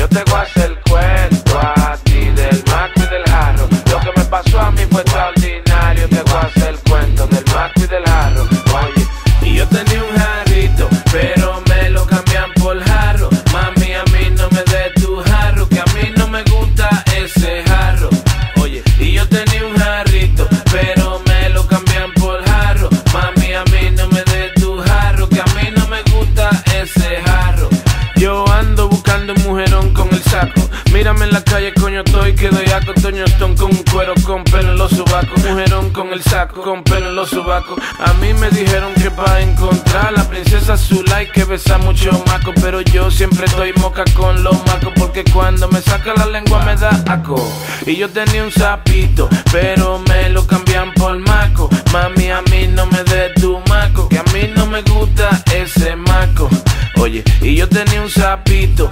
yo te voy a hacer el cuento a ti del maco y del jarro. Lo que me pasó a mí fue extraordinario. Te voy a hacer el cuento del maco y del jarro. Oye, y yo tenía un jarrito, pero me lo cambian por jarro. Mami, a mí no me des tu jarro, que a mí no me gusta ese jarro. Oye, y yo tenía un jarrito, pero me lo cambian por jarro. Mami, a mí no me des tu jarro, que a mí no me gusta ese jarro. Yo ando buscando un mujerón con el saco. Mírame en la calle, coño, estoy que doy aco. Toño Stone con un cuero, con pelo en los sobacos. Mujerón con el saco, con pelo en los sobacos. A mí me dijeron que para encontrar a la princesa azul hay que besar mucho maco. Pero yo siempre estoy moca con los macos, porque cuando me saca la lengua me da aco. Y yo tenía un sapito, pero me lo cambian por maco. Mami, a mí no me des tu maco, que a mí no me gusta ese maco. Oye, y yo tenía un sapito,